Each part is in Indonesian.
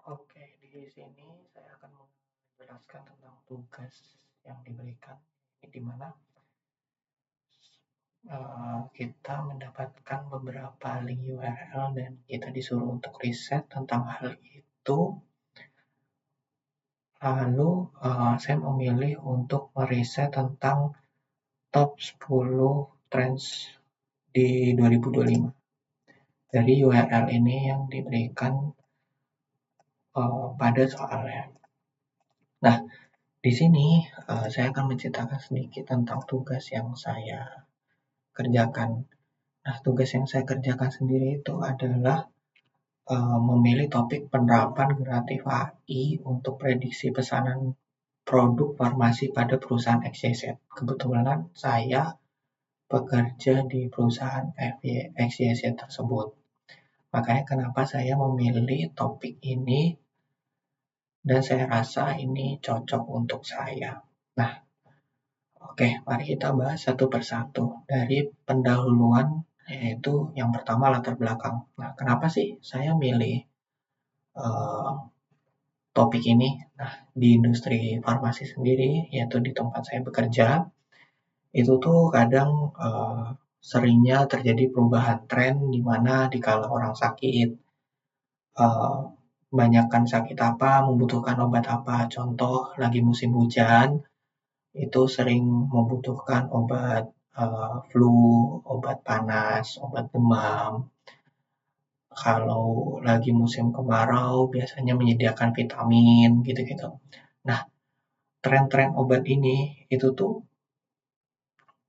Oke, di sini saya akan menjelaskan tentang tugas yang diberikan, di mana kita mendapatkan beberapa link URL dan kita disuruh untuk riset tentang hal itu. Lalu saya memilih untuk meriset tentang top 10 trends di 2025 dari URL ini yang diberikan pada soalnya. Nah, di sini saya akan menceritakan sedikit tentang tugas yang saya kerjakan. Nah, tugas yang saya kerjakan sendiri itu adalah memilih topik penerapan generatif AI untuk prediksi pesanan produk farmasi pada perusahaan XYZ. Kebetulan saya bekerja di perusahaan XYZ tersebut. Makanya kenapa saya memilih topik ini dan saya rasa ini cocok untuk saya. Nah, oke, mari kita bahas satu persatu. Dari pendahuluan, yaitu yang pertama latar belakang. Nah, kenapa sih saya milih uh, topik ini? Nah, di industri farmasi sendiri, yaitu di tempat saya bekerja, itu tuh kadang seringnya terjadi perubahan tren di mana dikala orang sakit, uh, banyakkan sakit apa, membutuhkan obat apa. Contoh, lagi musim hujan, itu sering membutuhkan obat flu, obat panas, obat demam. Kalau lagi musim kemarau, biasanya menyediakan vitamin, gitu-gitu. Nah, tren-tren obat ini, itu tuh,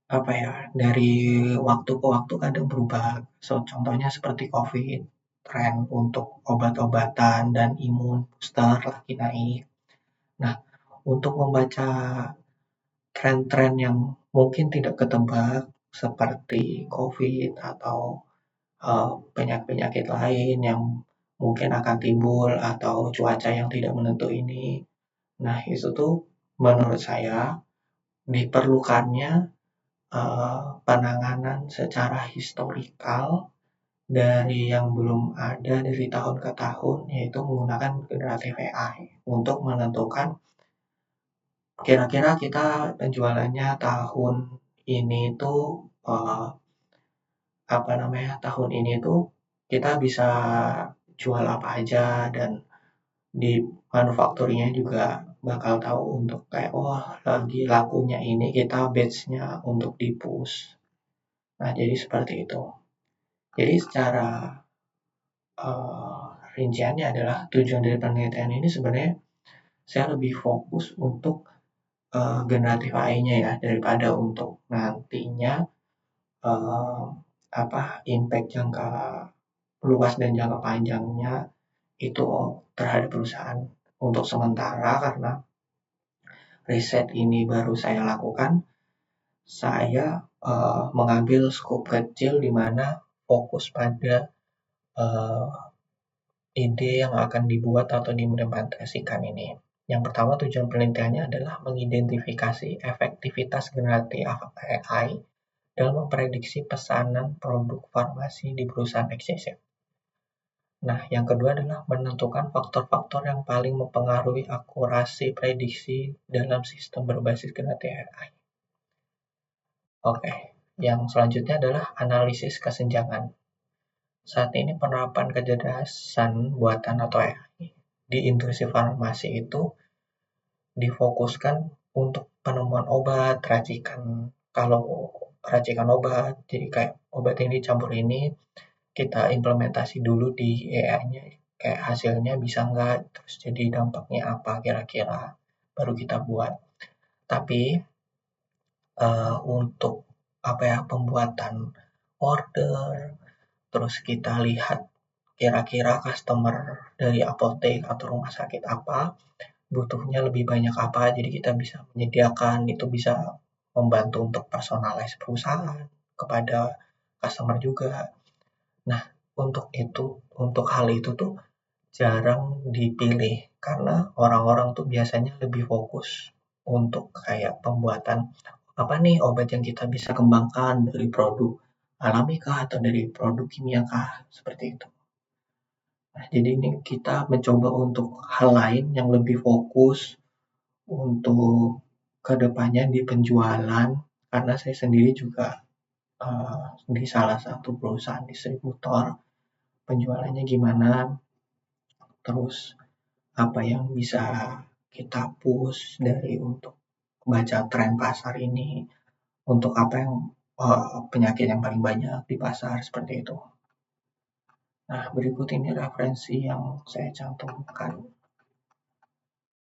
apa ya, dari waktu ke waktu kadang berubah. Contohnya seperti COVID, tren untuk obat-obatan dan imun booster lagi naik. Nah, untuk membaca tren-tren yang mungkin tidak ketebak seperti COVID atau penyakit-penyakit lain yang mungkin akan timbul atau cuaca yang tidak menentu ini. Nah, itu tuh menurut saya diperlukannya penanganan secara historikal dari yang belum ada dari tahun ke tahun, yaitu menggunakan generatif AI untuk menentukan kira-kira kita penjualannya tahun ini tuh eh, tahun ini tuh kita bisa jual apa aja dan di manufakturnya juga bakal tahu untuk kayak lagi lakunya ini kita batch-nya untuk di push. Nah, jadi seperti itu. Jadi secara rinciannya adalah tujuan dari penelitian ini sebenarnya saya lebih fokus untuk generatif AI-nya ya daripada untuk nantinya uh, impact jangka luas dan jangka panjangnya itu terhadap perusahaan. Untuk sementara karena riset ini baru saya lakukan, saya mengambil skop kecil di mana fokus pada uh, ide yang akan dibuat atau diimplementasikan ini. Yang pertama tujuan penelitiannya adalah mengidentifikasi efektivitas generatif AI dalam memprediksi pesanan produk farmasi di perusahaan XYZ. Nah, yang kedua adalah menentukan faktor-faktor yang paling mempengaruhi akurasi prediksi dalam sistem berbasis generatif AI. Oke, yang selanjutnya adalah analisis kesenjangan. Saat ini penerapan kecerdasan buatan atau AI di industri farmasi itu difokuskan untuk penemuan obat, racikan. Kalau racikan obat, jadi kayak obat ini campur ini, kita implementasi dulu di AI-nya. Kayak hasilnya bisa nggak, terus jadi dampaknya apa kira-kira, baru kita buat. Tapi untuk pembuatan order, terus kita lihat kira-kira customer dari apotek atau rumah sakit apa, butuhnya lebih banyak apa, jadi kita bisa menyediakan, itu bisa membantu untuk personalize perusahaan kepada customer juga. Nah, untuk hal itu tuh jarang dipilih karena orang-orang tuh biasanya lebih fokus untuk kayak pembuatan apa nih obat yang kita bisa kembangkan dari produk alami kah atau dari produk kimia kah, seperti itu. Nah, jadi ini kita mencoba untuk hal lain yang lebih fokus untuk kedepannya di penjualan, karena saya sendiri juga di salah satu perusahaan distributor, penjualannya gimana, terus apa yang bisa kita push dari untuk baca tren pasar ini, untuk apa yang penyakit yang paling banyak di pasar seperti itu. Nah, berikut ini referensi yang saya cantumkan.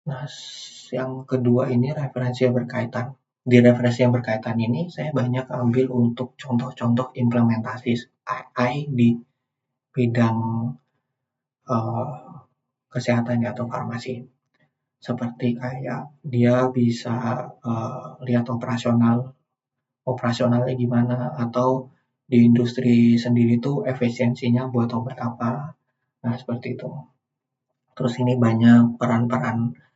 Nah, yang kedua ini referensi yang berkaitan. Di referensi yang berkaitan ini, saya banyak ambil untuk contoh-contoh implementasi AI di bidang uh, kesehatan atau farmasi. Seperti kayak dia bisa lihat operasionalnya gimana, atau di industri sendiri tuh efisiensinya buat obat apa. Nah, seperti itu. Terus ini banyak peran-peran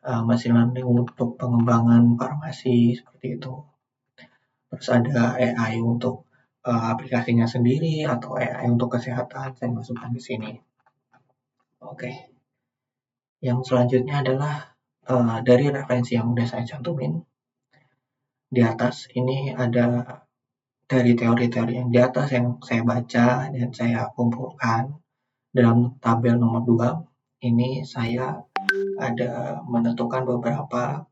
machine learning untuk pengembangan farmasi seperti itu. Terus ada AI untuk aplikasinya sendiri atau AI untuk kesehatan, saya masukkan di sini. Oke. Yang selanjutnya adalah dari referensi yang udah saya cantumin di atas, ini ada dari teori-teori yang di atas yang saya baca dan saya kumpulkan dalam tabel nomor 2. Ini saya ada menentukan beberapa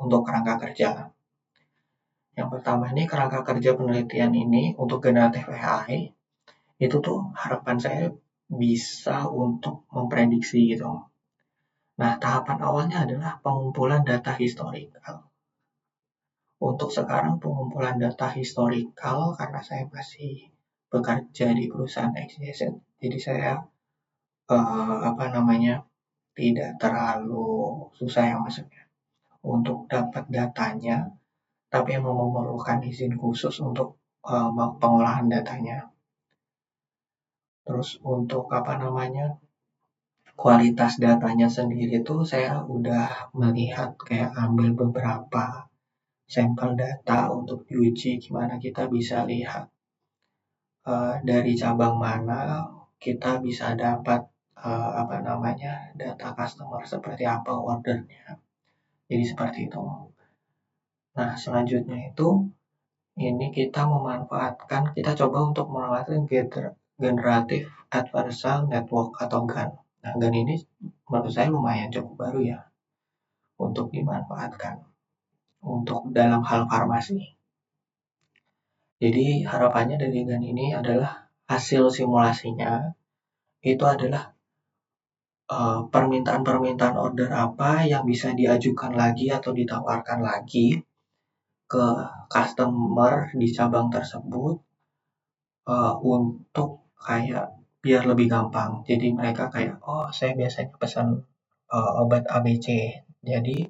untuk kerangka kerja. Yang pertama ini kerangka kerja penelitian ini untuk generatif AI, itu tuh harapan saya bisa untuk memprediksi gitu. Nah, tahapan awalnya adalah pengumpulan data historikal. Untuk sekarang pengumpulan data historikal, karena saya masih bekerja di perusahaan XYZ, jadi saya tidak terlalu susah yang maksudnya untuk dapat datanya, tapi memang memerlukan izin khusus untuk pengolahan datanya. Terus untuk kualitas datanya sendiri tuh saya udah melihat kayak ambil beberapa sampel data untuk diuji, gimana kita bisa lihat dari cabang mana kita bisa dapat data customer seperti apa ordernya. Jadi seperti itu. Nah, selanjutnya itu ini kita coba untuk memanfaatkan generative adversarial network atau GAN. Nah, GAN ini menurut saya lumayan cukup baru ya untuk dimanfaatkan untuk dalam hal farmasi. Jadi harapannya dari GAN ini adalah hasil simulasinya itu adalah permintaan-permintaan order apa yang bisa diajukan lagi atau ditawarkan lagi ke customer di cabang tersebut untuk kayak biar lebih gampang. Jadi mereka kayak, oh saya biasanya pesan obat ABC. Jadi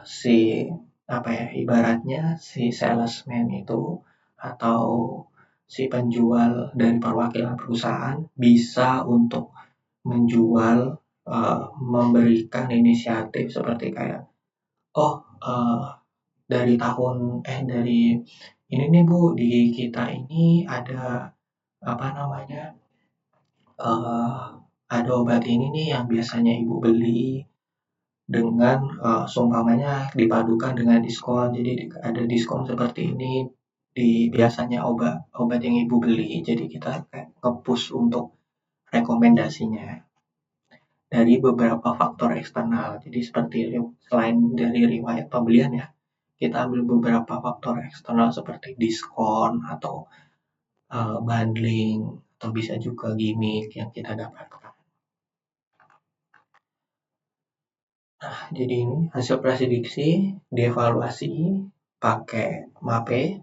si ibaratnya si salesman itu atau si penjual dari perwakilan perusahaan bisa untuk menjual, memberikan inisiatif seperti kayak, oh dari ini nih Bu, di kita ini ada ada obat ini nih yang biasanya Ibu beli dengan seumpamanya dipadukan dengan diskon. Jadi ada diskon seperti ini di biasanya obat yang Ibu beli. Jadi kita kayak nge-push untuk rekomendasinya dari beberapa faktor eksternal. Jadi seperti selain dari riwayat pembelian ya, kita ambil beberapa faktor eksternal seperti diskon atau bundling, atau bisa juga gimmick yang kita dapatkan. Nah, jadi ini hasil prediksi dievaluasi pakai MAPE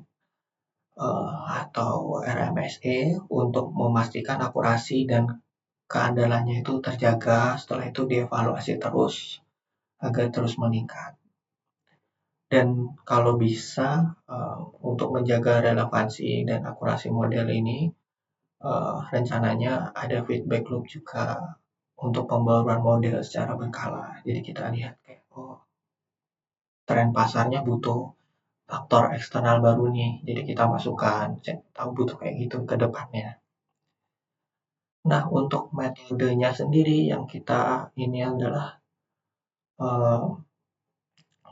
atau RMSE untuk memastikan akurasi dan keandalannya itu terjaga. Setelah itu dievaluasi terus agar terus meningkat. Dan kalau bisa untuk menjaga relevansi dan akurasi model ini, rencananya ada feedback loop juga untuk pembaruan model secara berkala. Jadi kita lihat kayak, tren pasarnya butuh faktor eksternal baru nih. Jadi kita masukkan, tahu butuh kayak gitu ke depannya. Nah, untuk metodenya sendiri yang kita ini adalah eh,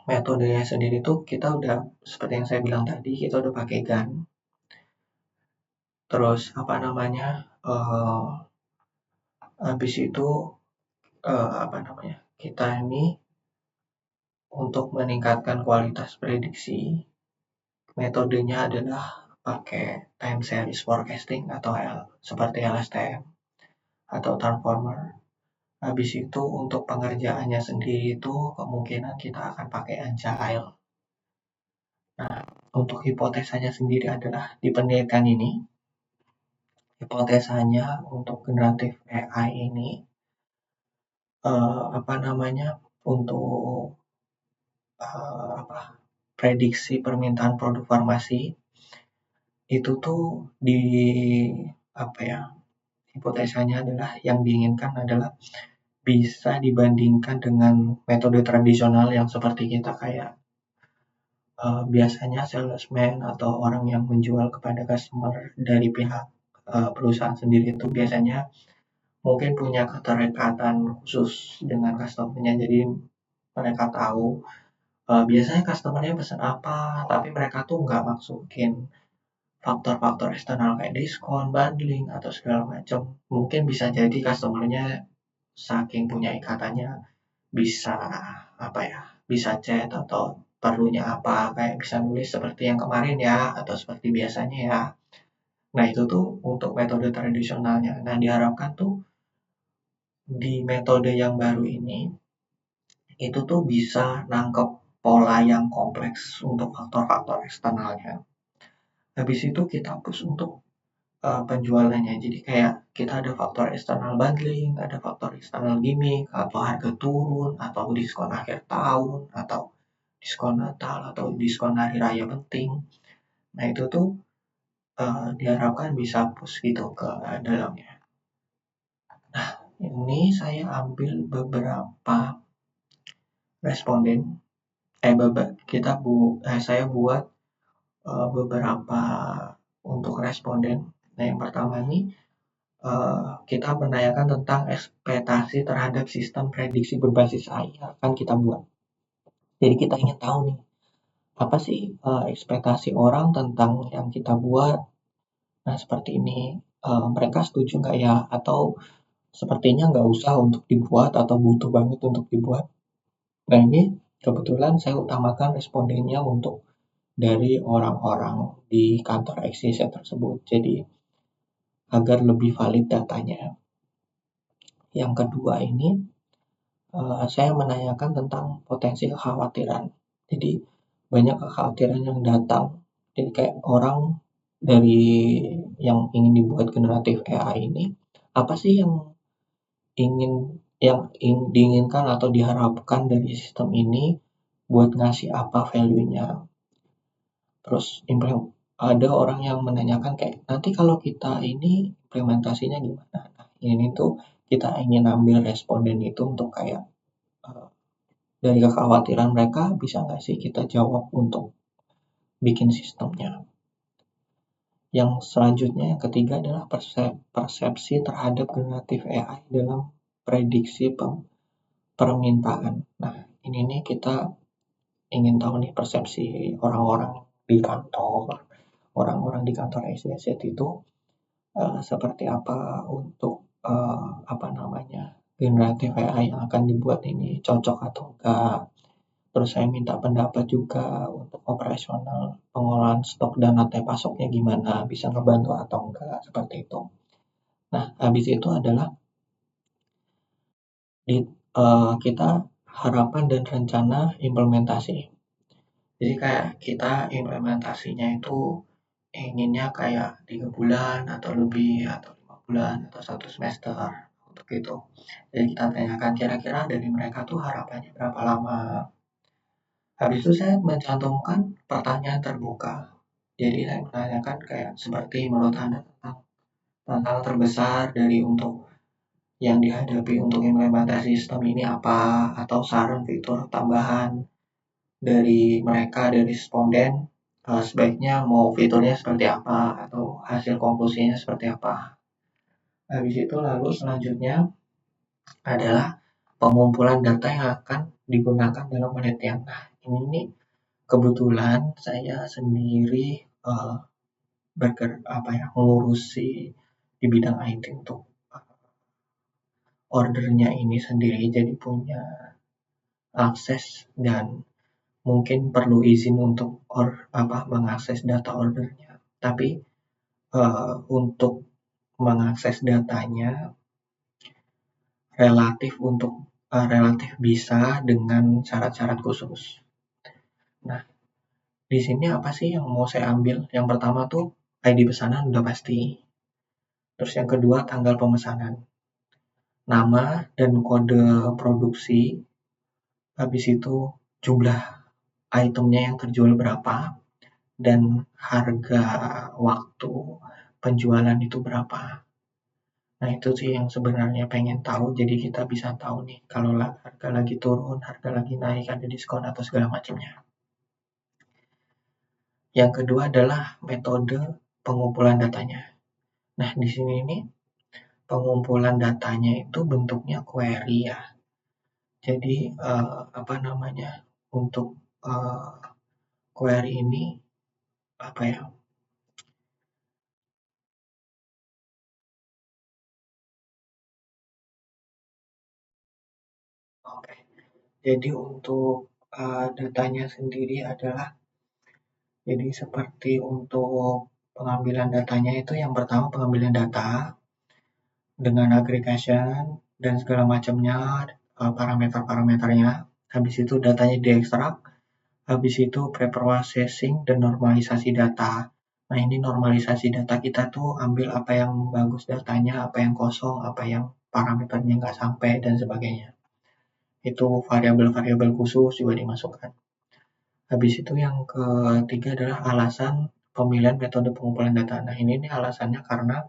metodenya sendiri tuh kita udah seperti yang saya bilang tadi, kita udah pakai gun. Terus apa namanya? eh habis itu apa namanya? Kita ini untuk meningkatkan kualitas prediksi, metodenya adalah pakai time series forecasting atau seperti LSTM atau transformer. Habis itu untuk pengerjaannya sendiri itu kemungkinan kita akan pakai agile. Nah, untuk hipotesanya sendiri adalah di penelitian ini, hipotesanya untuk generatif AI ini apa namanya untuk apa prediksi permintaan produk farmasi itu tuh di apa ya hipotesanya adalah yang diinginkan adalah bisa dibandingkan dengan metode tradisional yang seperti kita kayak biasanya salesman atau orang yang menjual kepada customer dari pihak perusahaan sendiri itu biasanya mungkin punya keterikatan khusus dengan customer-nya. Jadi mereka tahu biasanya customer-nya pesan apa, tapi mereka tuh nggak masukin faktor-faktor eksternal kayak diskon, bundling, atau segala macam. Mungkin bisa jadi customer-nya saking punya ikatannya bisa apa ya bisa chat atau perlunya apa kayak bisa nulis seperti yang kemarin ya atau seperti biasanya ya. Nah itu tuh untuk metode tradisionalnya. Nah diharapkan tuh di metode yang baru ini itu tuh bisa nangkep pola yang kompleks untuk faktor-faktor eksternalnya. Habis itu kita push untuk penjualannya. Jadi kayak kita ada faktor eksternal bundling, ada faktor eksternal gimmick, atau harga turun, atau diskon akhir tahun, atau diskon Natal, atau diskon hari raya penting. Nah itu tuh diharapkan bisa push gitu ke dalamnya. Nah ini saya ambil beberapa responden. Saya buat beberapa untuk responden. Nah yang pertama nih kita menanyakan tentang ekspektasi terhadap sistem prediksi berbasis AI yang akan kita buat. Jadi kita ingin tahu nih, apa sih ekspektasi orang tentang yang kita buat. Nah seperti ini, mereka setuju nggak ya? Atau sepertinya nggak usah untuk dibuat atau butuh banget untuk dibuat. Nah ini kebetulan saya utamakan respondennya untuk dari orang-orang di kantor XYZ tersebut. Jadi agar lebih valid datanya. Yang kedua ini saya menanyakan tentang potensi kekhawatiran. Jadi banyak kekhawatiran yang datang. Jadi kayak orang dari yang ingin dibuat generatif AI ini, apa sih yang diinginkan atau diharapkan dari sistem ini buat ngasih apa value-nya. Terus ada orang yang menanyakan kayak nanti kalau kita ini implementasinya gimana? Nah, ini tuh kita ingin ambil responden itu untuk kayak dari kekhawatiran mereka bisa nggak sih kita jawab untuk bikin sistemnya. Yang selanjutnya yang ketiga adalah persepsi terhadap generatif AI dalam prediksi permintaan. Nah ini nih kita ingin tahu nih persepsi orang-orang di kantor, orang-orang di kantor SCZ itu seperti apa untuk apa namanya generatif AI yang akan dibuat ini cocok atau enggak. Terus saya minta pendapat juga untuk operasional pengolahan stok dan rantai pasoknya gimana, bisa ngebantu atau enggak, seperti itu. Nah, habis itu adalah kita harapan dan rencana implementasi. Jadi kayak kita implementasinya itu inginnya kayak 3 bulan atau lebih atau 5 bulan atau 1 semester untuk itu. Jadi kita tanyakan kira-kira dari mereka tuh harapannya berapa lama. Habis itu saya mencantumkan pertanyaan terbuka. Jadi saya menanyakan kayak seperti menurut Anda tentang tantangan terbesar dari untuk yang dihadapi untuk implementasi sistem ini apa atau saran fitur tambahan dari mereka dari responden sebaiknya mau fiturnya seperti apa atau hasil konklusinya seperti apa. Habis itu lalu selanjutnya adalah pengumpulan data yang akan digunakan dalam penelitian. Nah, ini nih kebetulan saya sendiri mengurusi di bidang IT untuk ordernya ini sendiri, jadi punya akses dan mungkin perlu izin untuk mengakses data ordernya. Tapi untuk mengakses datanya relatif bisa dengan syarat-syarat khusus. Nah, di sini apa sih yang mau saya ambil? Yang pertama tuh ID pesanan udah pasti. Terus yang kedua tanggal pemesanan, nama dan kode produksi, habis itu jumlah itemnya yang terjual berapa, dan harga waktu penjualan itu berapa. Nah itu sih yang sebenarnya pengen tahu, jadi kita bisa tahu nih kalau harga lagi turun, harga lagi naik, ada diskon atau segala macamnya. Yang kedua adalah metode pengumpulan datanya. Nah di sini nih pengumpulan datanya itu bentuknya query ya. Jadi untuk query ini apa ya? Oke. Jadi untuk datanya sendiri adalah jadi seperti untuk pengambilan datanya itu yang pertama pengambilan data dengan aggregation dan segala macamnya, parameter-parameternya. Habis itu datanya diekstrak, habis itu pre-processing dan normalisasi data. Nah ini normalisasi data kita tuh ambil apa yang bagus datanya, apa yang kosong, apa yang parameternya nggak sampai dan sebagainya. Itu variabel-variabel khusus juga dimasukkan. Habis itu yang ketiga adalah alasan pemilihan metode pengumpulan data. Nah ini nih alasannya karena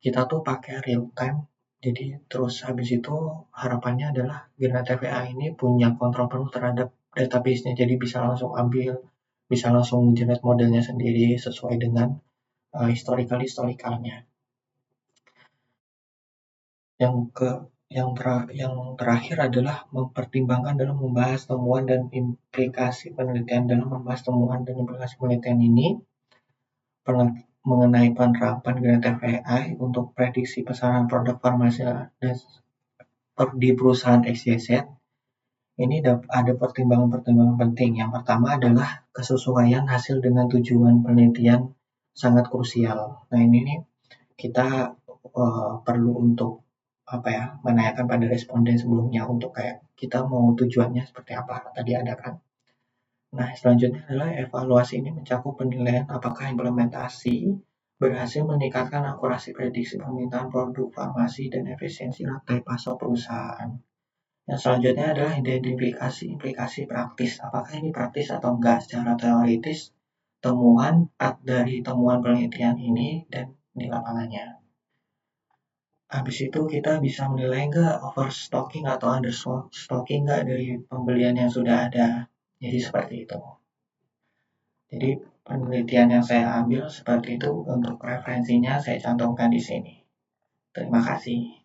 kita tuh pakai real time. Jadi terus habis itu harapannya adalah Girna TVA ini punya kontrol penuh terhadap database-nya. Jadi bisa langsung ambil, bisa langsung generate modelnya sendiri sesuai dengan historical-historicalnya. Yang ke yang terakhir adalah mempertimbangkan dalam membahas temuan dan implikasi penelitian. Dalam membahas temuan dan implikasi penelitian ini mengenai penerapan generatif AI untuk prediksi pesanan produk farmasi di perusahaan XYZ, ini ada pertimbangan-pertimbangan penting. Yang pertama adalah kesesuaian hasil dengan tujuan penelitian sangat krusial. Nah ini nih kita perlu untuk menanyakan pada responden sebelumnya untuk kayak kita mau tujuannya seperti apa tadi ada kan. Nah selanjutnya adalah evaluasi ini mencakup penilaian apakah implementasi berhasil meningkatkan akurasi prediksi permintaan produk farmasi dan efisiensi rantai pasok perusahaan. Yang selanjutnya adalah identifikasi implikasi praktis. Apakah ini praktis atau enggak secara teoritis temuan dari temuan penelitian ini dan di lapangannya. Habis itu kita bisa menilai enggak overstocking atau understocking enggak dari pembelian yang sudah ada. Jadi seperti itu. Jadi penelitian yang saya ambil seperti itu, untuk referensinya saya cantumkan di sini. Terima kasih.